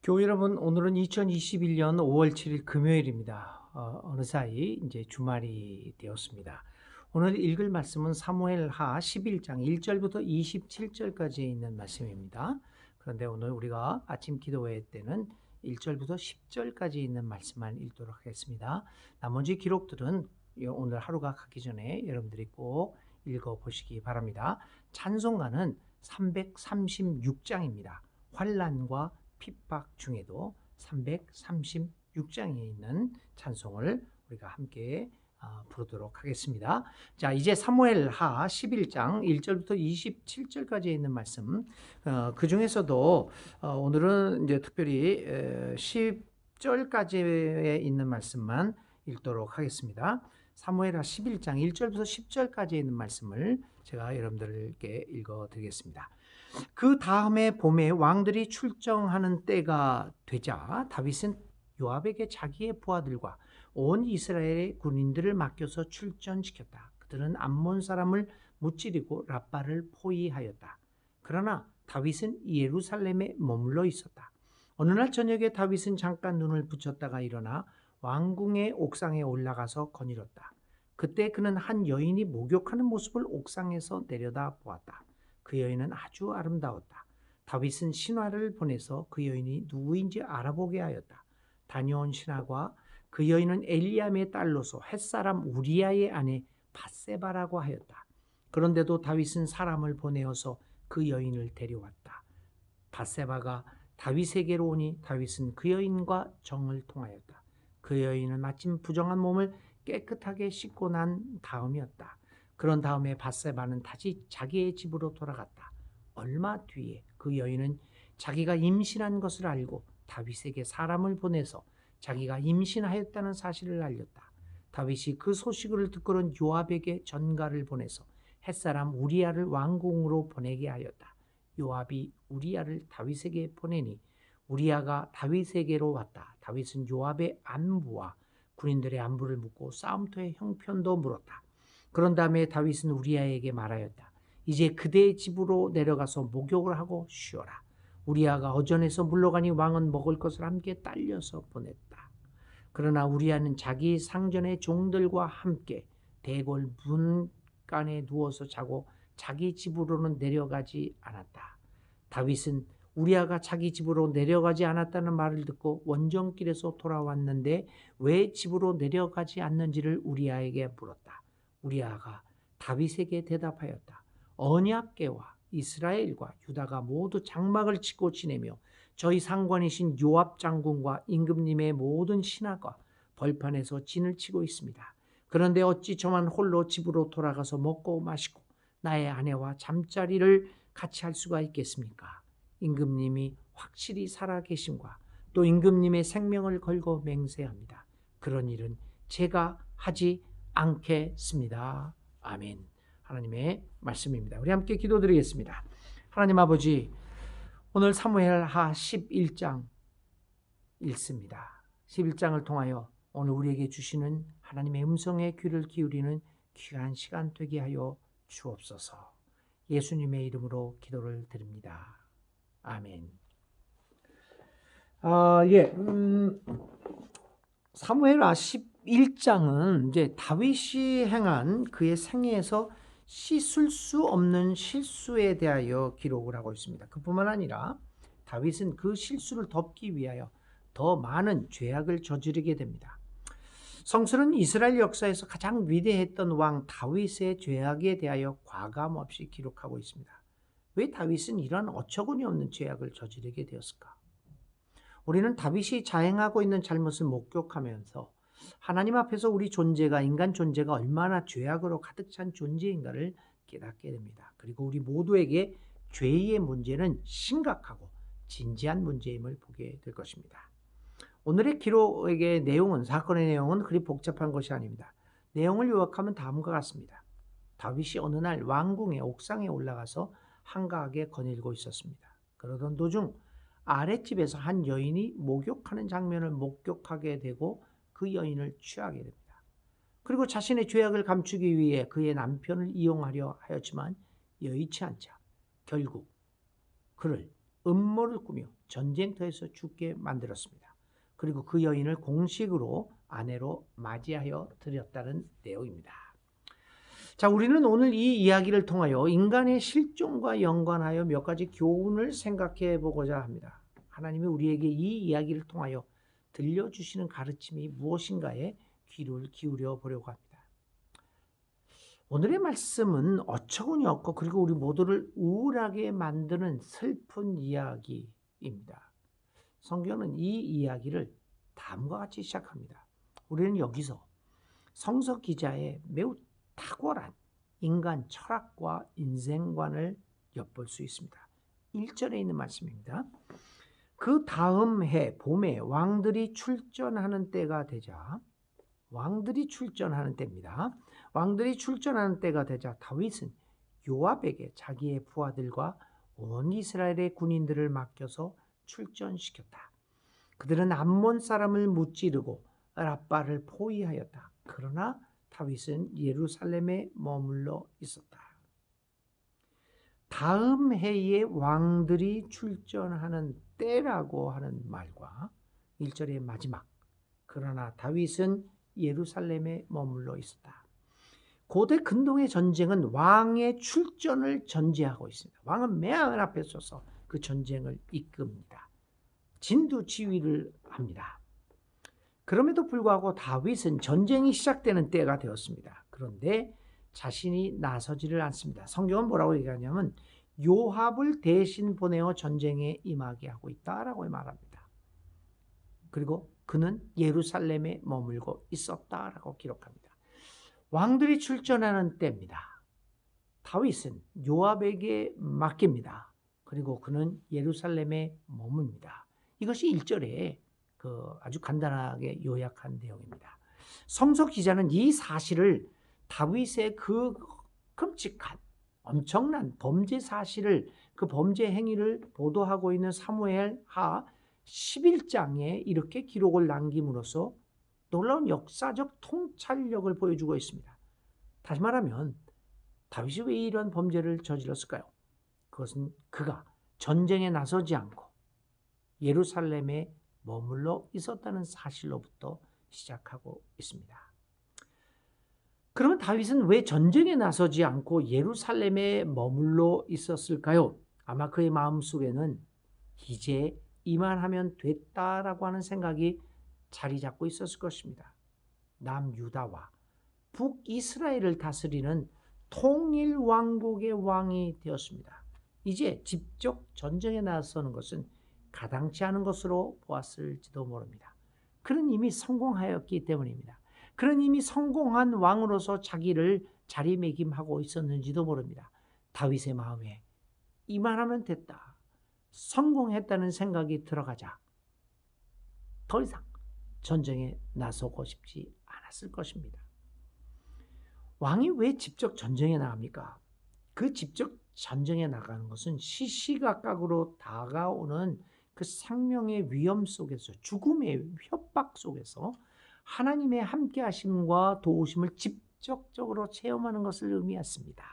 교회 여러분, 오늘은 2021년 5월 7일 금요일입니다. 어느 사이 이제 주말이 되었습니다. 오늘 읽을 말씀은 사무엘하 11장 1절부터 27절까지 있는 말씀입니다. 그런데 오늘 우리가 아침 기도회 때는 1절부터 10절까지 있는 말씀만 읽도록 하겠습니다. 나머지 기록들은 오늘 하루가 가기 전에 여러분들이 꼭 읽어보시기 바랍니다. 찬송가는 336장입니다. 환난과 핍박 중에도 336장에 있는 찬송을 우리가 함께 부르도록 하겠습니다. 자, 이제 사무엘하 11장 1절부터 27절까지 있는 말씀, 그 중에서도 오늘은 이제 특별히 10절까지에 있는 말씀만 읽도록 하겠습니다. 사무엘하 11장 1절부터 10절까지 있는 말씀을 제가 여러분들께 읽어드리겠습니다. 그 다음에 봄에 왕들이 출정하는 때가 되자 다윗은 요압에게 자기의 부하들과 온 이스라엘의 군인들을 맡겨서 출전시켰다. 그들은 암몬 사람을 무찌르고 랍바를 포위하였다. 그러나 다윗은 예루살렘에 머물러 있었다. 어느 날 저녁에 다윗은 잠깐 눈을 붙였다가 일어나 왕궁의 옥상에 올라가서 거닐었다. 그때 그는 한 여인이 목욕하는 모습을 옥상에서 내려다 보았다. 그 여인은 아주 아름다웠다. 다윗은 신하를 보내서 그 여인이 누구인지 알아보게 하였다. 다녀온 신하가 그 여인은 엘리암의 딸로서 햇사람 우리아의 아내 밧세바라고 하였다. 그런데도 다윗은 사람을 보내어서 그 여인을 데려왔다. 밧세바가 다윗에게로 오니 다윗은 그 여인과 정을 통하였다. 그 여인은 마침 부정한 몸을 깨끗하게 씻고 난 다음이었다. 그런 다음에 밧세바는 다시 자기의 집으로 돌아갔다. 얼마 뒤에 그 여인은 자기가 임신한 것을 알고 다윗에게 사람을 보내서 자기가 임신하였다는 사실을 알렸다. 다윗이 그 소식을 듣고는 요압에게 전가를 보내서 햇사람 우리아를 왕궁으로 보내게 하였다. 요압이 우리아를 다윗에게 보내니 우리아가 다윗에게로 왔다. 다윗은 요압의 안부와 군인들의 안부를 묻고 싸움터의 형편도 물었다. 그런 다음에 다윗은 우리아에게 말하였다. 이제 그대의 집으로 내려가서 목욕을 하고 쉬어라. 우리아가 어전에서 물러가니 왕은 먹을 것을 함께 딸려서 보냈다. 그러나 우리아는 자기 상전의 종들과 함께 대궐 문간에 누워서 자고 자기 집으로는 내려가지 않았다. 다윗은 우리아가 자기 집으로 내려가지 않았다는 말을 듣고 원정길에서 돌아왔는데 왜 집으로 내려가지 않는지를 우리아에게 물었다. 우리아가 다윗에게 대답하였다. 언약궤와 이스라엘과 유다가 모두 장막을 치고 지내며 저희 상관이신 요압 장군과 임금님의 모든 신하가 벌판에서 진을 치고 있습니다. 그런데 어찌 저만 홀로 집으로 돌아가서 먹고 마시고 나의 아내와 잠자리를 같이 할 수가 있겠습니까? 임금님이 확실히 살아 계심과 또 임금님의 생명을 걸고 맹세합니다. 그런 일은 제가 하지 않겠습니다. 아멘. 하나님의 말씀입니다. 우리 함께 기도드리겠습니다. 하나님 아버지, 오늘 사무엘하 11장 읽습니다. 11장을 통하여 오늘 우리에게 주시는 하나님의 음성에 귀를 기울이는 귀한 시간 되게 하여 주옵소서. 예수님의 이름으로 기도를 드립니다. 아멘. 사무엘하 11장은 이제 다윗이 행한 그의 생애에서 씻을 수 없는 실수에 대하여 기록을 하고 있습니다. 그뿐만 아니라 다윗은 그 실수를 덮기 위하여 더 많은 죄악을 저지르게 됩니다. 성서는 이스라엘 역사에서 가장 위대했던 왕 다윗의 죄악에 대하여 과감없이 기록하고 있습니다. 왜 다윗은 이런 어처구니 없는 죄악을 저지르게 되었을까? 우리는 다윗이 자행하고 있는 잘못을 목격하면서 하나님 앞에서 우리 존재가, 인간 존재가 얼마나 죄악으로 가득 찬 존재인가를 깨닫게 됩니다. 그리고 우리 모두에게 죄의 문제는 심각하고 진지한 문제임을 보게 될 것입니다. 오늘의 기록의 내용은, 사건의 내용은 그리 복잡한 것이 아닙니다. 내용을 요약하면 다음과 같습니다. 다윗이 어느 날 왕궁의 옥상에 올라가서 한가하게 거닐고 있었습니다. 그러던 도중 아랫집에서 한 여인이 목욕하는 장면을 목격하게 되고 그 여인을 취하게 됩니다. 그리고 자신의 죄악을 감추기 위해 그의 남편을 이용하려 하였지만 여의치 않자 결국 그를 음모를 꾸며 전쟁터에서 죽게 만들었습니다. 그리고 그 여인을 공식으로 아내로 맞이하여 드렸다는 내용입니다. 자, 우리는 오늘 이 이야기를 통하여 인간의 실종과 연관하여 몇 가지 교훈을 생각해 보고자 합니다. 하나님이 우리에게 이 이야기를 통하여 들려주시는 가르침이 무엇인가에 귀를 기울여 보려고 합니다. 오늘의 말씀은 어처구니 없고 그리고 우리 모두를 우울하게 만드는 슬픈 이야기입니다. 성경은 이 이야기를 다음과 같이 시작합니다. 우리는 여기서 성서 기자의 매우 탁월한 인간 철학과 인생관을 엿볼 수 있습니다. 1절에 있는 말씀입니다. 그 다음 해 봄에 왕들이 출전하는 때가 되자, 왕들이 출전하는 때입니다. 왕들이 출전하는 때가 되자 다윗은 요압에게 자기의 부하들과 온 이스라엘의 군인들을 맡겨서 출전시켰다. 그들은 암몬 사람을 무찌르고 라빠를 포위하였다. 그러나 다윗은 예루살렘에 머물러 있었다. 다음 해에 왕들이 출전하는 때라고 하는 말과 1절의 마지막, 그러나 다윗은 예루살렘에 머물러 있었다. 고대 근동의 전쟁은 왕의 출전을 전제하고 있습니다. 왕은 맨 앞에 서서 그 전쟁을 이끕니다. 진두지휘를 합니다. 그럼에도 불구하고 다윗은 전쟁이 시작되는 때가 되었습니다. 그런데 자신이 나서지를 않습니다. 성경은 뭐라고 얘기하냐면 요압을 대신 보내어 전쟁에 임하게 하고 있다라고 말합니다. 그리고 그는 예루살렘에 머물고 있었다라고 기록합니다. 왕들이 출전하는 때입니다. 다윗은 요압에게 맡깁니다. 그리고 그는 예루살렘에 머뭅니다. 이것이 1절에 아주 간단하게 요약한 내용입니다. 성서 기자는 이 사실을 다윗의 그 끔찍한 엄청난 범죄 사실을, 그 범죄 행위를 보도하고 있는 사무엘하 11장에 이렇게 기록을 남김으로써 놀라운 역사적 통찰력을 보여주고 있습니다. 다시 말하면 다윗이 왜 이런 범죄를 저질렀을까요? 그것은 그가 전쟁에 나서지 않고 예루살렘에 머물러 있었다는 사실로부터 시작하고 있습니다. 그러면 다윗은 왜 전쟁에 나서지 않고 예루살렘에 머물러 있었을까요? 아마 그의 마음속에는 이제 이만하면 됐다라고 하는 생각이 자리 잡고 있었을 것입니다. 남유다와 북이스라엘을 다스리는 통일 왕국의 왕이 되었습니다. 이제 직접 전쟁에 나서는 것은 가당치 않은 것으로 보았을지도 모릅니다. 그는 이미 성공하였기 때문입니다. 그는 이미 성공한 왕으로서 자기를 자리매김하고 있었는지도 모릅니다. 다윗의 마음에 이만하면 됐다, 성공했다는 생각이 들어가자 더 이상 전쟁에 나서고 싶지 않았을 것입니다. 왕이 왜 직접 전쟁에 나갑니까? 그 직접 전쟁에 나가는 것은 시시각각으로 다가오는 그 생명의 위험 속에서, 죽음의 협박 속에서 하나님의 함께하심과 도우심을 직접적으로 체험하는 것을 의미했습니다.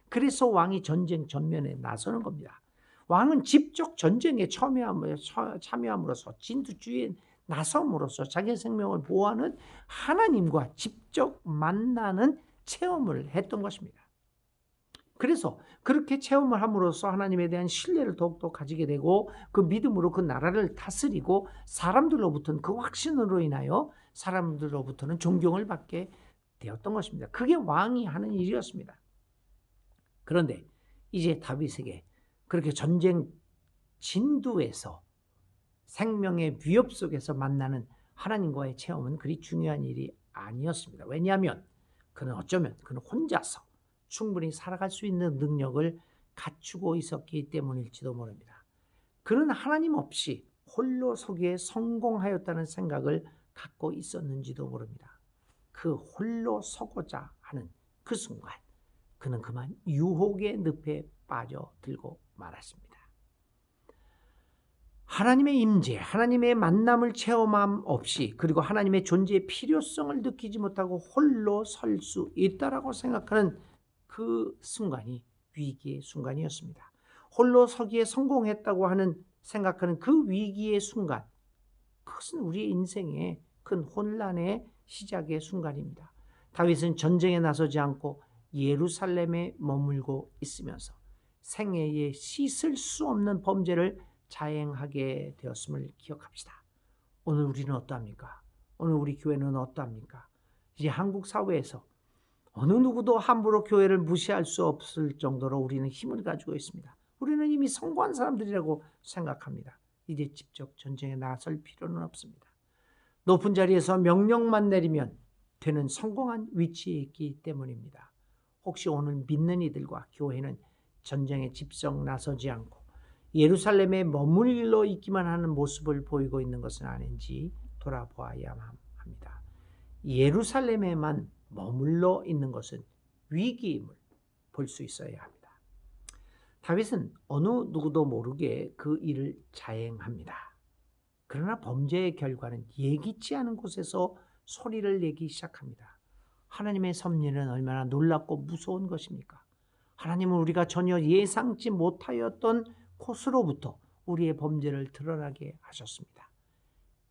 그래서 왕이 전쟁 전면에 나서는 겁니다. 왕은 직접 전쟁에 참여함으로써 진두지휘에 나섬으로써 자기의 생명을 보호하는 하나님과 직접 만나는 체험을 했던 것입니다. 그래서 그렇게 체험을 함으로써 하나님에 대한 신뢰를 더욱더 가지게 되고 그 믿음으로 그 나라를 다스리고 사람들로부터는 그 확신으로 인하여 사람들로부터는 존경을 받게 되었던 것입니다. 그게 왕이 하는 일이었습니다. 그런데 이제 다윗에게 그렇게 전쟁 진두에서 생명의 위협 속에서 만나는 하나님과의 체험은 그리 중요한 일이 아니었습니다. 왜냐하면 그는 혼자서 충분히 살아갈 수 있는 능력을 갖추고 있었기 때문일지도 모릅니다. 그는 하나님 없이 홀로 서기에 성공하였다는 생각을 갖고 있었는지도 모릅니다. 그 홀로 서고자 하는 그 순간 그는 그만 유혹의 늪에 빠져들고 말았습니다. 하나님의 임재, 하나님의 만남을 체험함 없이, 그리고 하나님의 존재의 필요성을 느끼지 못하고 홀로 설 수 있다라고 생각하는 그 순간이 위기의 순간이었습니다. 홀로 서기에 성공했다고 생각하는 그 위기의 순간, 그것은 우리의 인생의 큰 혼란의 시작의 순간입니다. 다윗은 전쟁에 나서지 않고 예루살렘에 머물고 있으면서 생애에 씻을 수 없는 범죄를 자행하게 되었음을 기억합시다. 오늘 우리는 어떠합니까? 오늘 우리 교회는 어떠합니까? 이제 한국 사회에서 어느 누구도 함부로 교회를 무시할 수 없을 정도로 우리는 힘을 가지고 있습니다. 우리는 이미 성공한 사람들이라고 생각합니다. 이제 직접 전쟁에 나설 필요는 없습니다. 높은 자리에서 명령만 내리면 되는 성공한 위치에 있기 때문입니다. 혹시 오늘 믿는 이들과 교회는 전쟁에 직접 나서지 않고 예루살렘에 머물러 있기만 하는 모습을 보이고 있는 것은 아닌지 돌아보아야 합니다. 예루살렘에만 머물러 있는 것은 위기임을 볼 수 있어야 합니다. 다윗은 어느 누구도 모르게 그 일을 자행합니다. 그러나 범죄의 결과는 예기치 않은 곳에서 소리를 내기 시작합니다. 하나님의 섭리는 얼마나 놀랍고 무서운 것입니까? 하나님은 우리가 전혀 예상치 못하였던 곳으로부터 우리의 범죄를 드러나게 하셨습니다.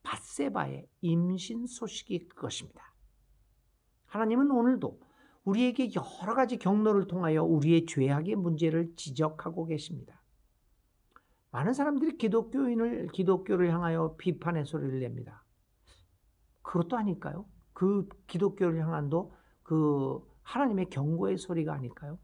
밧세바의 임신 소식이 그것입니다. 하나님은 오늘도 우리에게 여러 가지 경로를 통하여 우리의 죄악의 문제를 지적하고 계십니다. 많은 사람들이 기독교를 향하여 비판의 소리를 냅니다. 그것도 아닐까요? 그 기독교를 향한도 그 하나님의 경고의 소리가 아닐까요?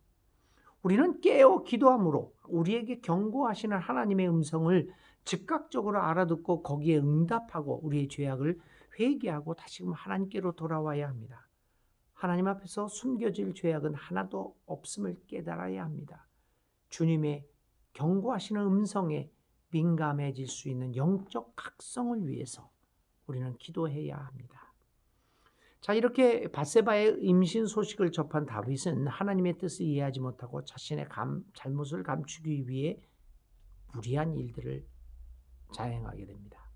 우리는 깨어 기도함으로 우리에게 경고하시는 하나님의 음성을 즉각적으로 알아듣고 거기에 응답하고 우리의 죄악을 회개하고 다시금 하나님께로 돌아와야 합니다. 하나님 앞에서 숨겨질 죄악은 하나도 없음을 깨달아야 합니다. 주님의 경고하시는 음성에 민감해질 수 있는 영적 각성을 위해서 우리는 기도해야 합니다. 자, 이렇게 밧세바의 임신 소식을 접한 다윗은 하나님의 뜻을 이해하지 못하고 자신의 잘못을 감추기 위해 무리한 일들을 자행하게 됩니다.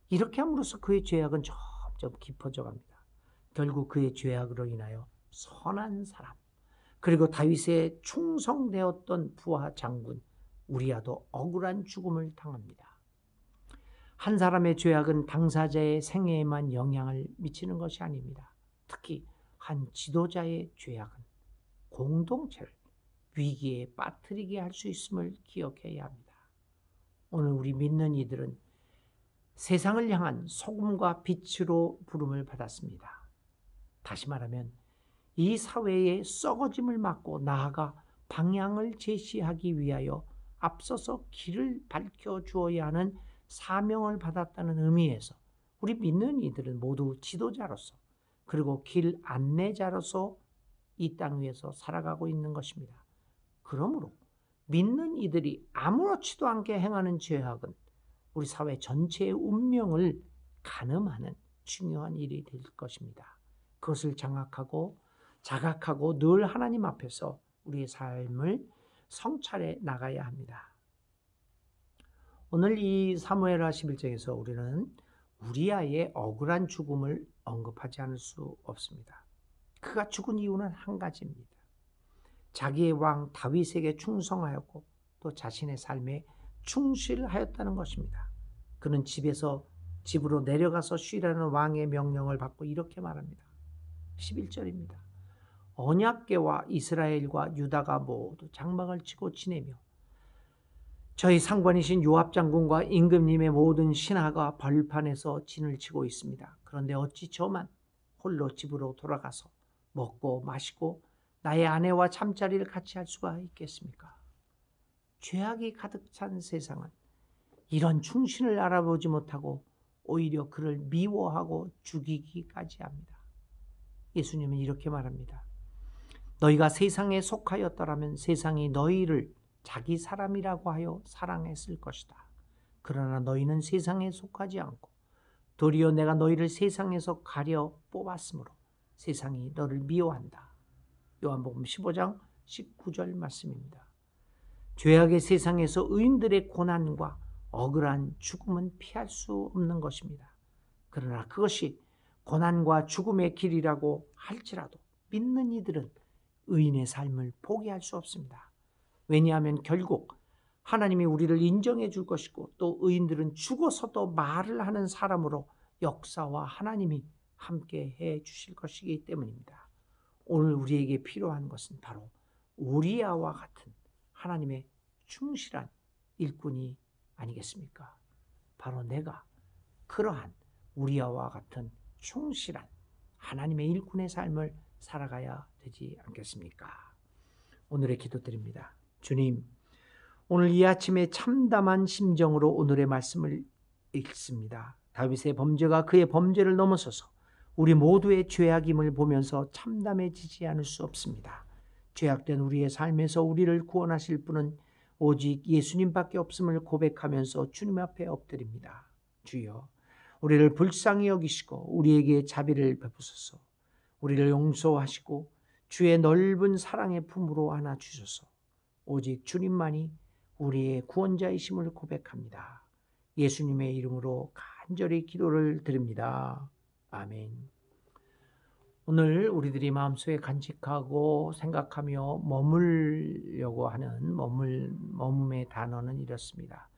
이렇게 함으로써 그의 죄악은 점점 깊어져 갑니다. 결국 그의 죄악으로 인하여 선한 사람, 그리고 다윗의 충성되었던 부하 장군 우리아도 억울한 죽음을 당합니다. 한 사람의 죄악은 당사자의 생애에만 영향을 미치는 것이 아닙니다. 특히 한 지도자의 죄악은 공동체를 위기에 빠뜨리게 할 수 있음을 기억해야 합니다. 오늘 우리 믿는 이들은 세상을 향한 소금과 빛으로 부름을 받았습니다. 다시 말하면 이 사회의 썩어짐을 막고 나아가 방향을 제시하기 위하여 앞서서 길을 밝혀주어야 하는 사명을 받았다는 의미에서 우리 믿는 이들은 모두 지도자로서 그리고 길 안내자로서 이 땅 위에서 살아가고 있는 것입니다. 그러므로 믿는 이들이 아무렇지도 않게 행하는 죄악은 우리 사회 전체의 운명을 가늠하는 중요한 일이 될 것입니다. 그것을 자각하고 늘 하나님 앞에서 우리의 삶을 성찰해 나가야 합니다. 오늘 이 사무엘하 11장에서 우리는 우리아의 억울한 죽음을 언급하지 않을 수 없습니다. 그가 죽은 이유는 한 가지입니다. 자기의 왕 다윗에게 충성하였고 또 자신의 삶에 충실하였다는 것입니다. 그는 집으로 내려가서 쉬라는 왕의 명령을 받고 이렇게 말합니다. 11절입니다. 언약궤와 이스라엘과 유다가 모두 장막을 치고 지내며 저희 상관이신 요압 장군과 임금님의 모든 신하가 벌판에서 진을 치고 있습니다. 그런데 어찌 저만 홀로 집으로 돌아가서 먹고 마시고 나의 아내와 잠자리를 같이 할 수가 있겠습니까? 죄악이 가득 찬 세상은 이런 충신을 알아보지 못하고 오히려 그를 미워하고 죽이기까지 합니다. 예수님은 이렇게 말합니다. 너희가 세상에 속하였더라면 세상이 너희를 자기 사람이라고 하여 사랑했을 것이다. 그러나 너희는 세상에 속하지 않고 도리어 내가 너희를 세상에서 가려 뽑았으므로 세상이 너를 미워한다. 요한복음 15장 19절 말씀입니다. 죄악의 세상에서 의인들의 고난과 억울한 죽음은 피할 수 없는 것입니다. 그러나 그것이 고난과 죽음의 길이라고 할지라도 믿는 이들은 의인의 삶을 포기할 수 없습니다. 왜냐하면 결국 하나님이 우리를 인정해 줄 것이고 또 의인들은 죽어서도 말을 하는 사람으로 역사와 하나님이 함께 해 주실 것이기 때문입니다. 오늘 우리에게 필요한 것은 바로 우리아와 같은 하나님의 충실한 일꾼이 아니겠습니까? 바로 내가 그러한 우리아와 같은 충실한 하나님의 일꾼의 삶을 살아가야 되지 않겠습니까? 오늘의 기도드립니다. 주님, 오늘 이 아침에 참담한 심정으로 오늘의 말씀을 읽습니다. 다윗의 범죄가 그의 범죄를 넘어서서 우리 모두의 죄악임을 보면서 참담해지지 않을 수 없습니다. 죄악된 우리의 삶에서 우리를 구원하실 분은 오직 예수님밖에 없음을 고백하면서 주님 앞에 엎드립니다. 주여, 우리를 불쌍히 여기시고 우리에게 자비를 베푸소서. 우리를 용서하시고 주의 넓은 사랑의 품으로 안아 주소서. 오직 주님만이 우리의 구원자이심을 고백합니다. 예수님의 이름으로 간절히 기도를 드립니다. 아멘. 오늘 우리들이 마음속에 간직하고 생각하며 머물려고 하는 머금의 단어는 이렇습니다.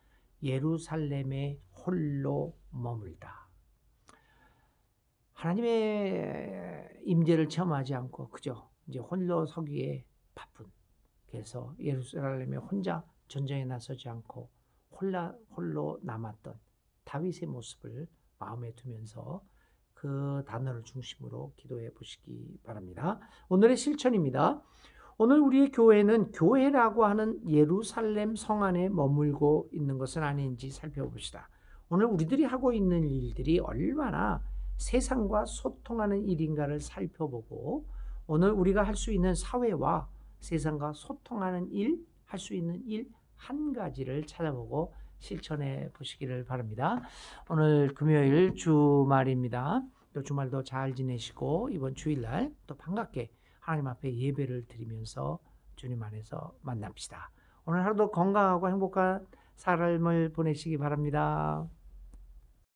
예루살렘에 홀로 머물다. 하나님의 임재를 체험하지 않고 그저 이제 홀로 서기에 바쁜, 그래서 예루살렘에 혼자 전쟁에 나서지 않고 홀로 남았던 다윗의 모습을 마음에 두면서 그 단어를 중심으로 기도해 보시기 바랍니다. 오늘의 실천입니다. 오늘 우리의 교회는 교회라고 하는 예루살렘 성 안에 머물고 있는 것은 아닌지 살펴봅시다. 오늘 우리들이 하고 있는 일들이 얼마나 세상과 소통하는 일인가를 살펴보고 오늘 우리가 할 수 있는 사회와 세상과 소통하는 일, 할 수 있는 일 한 가지를 찾아보고 실천해 보시기를 바랍니다. 오늘 금요일 주말입니다. 또 주말도 잘 지내시고 이번 주일날 또 반갑게 하나님 앞에 예배를 드리면서 주님 안에서 만납시다. 오늘 하루도 건강하고 행복한 삶을 보내시기 바랍니다.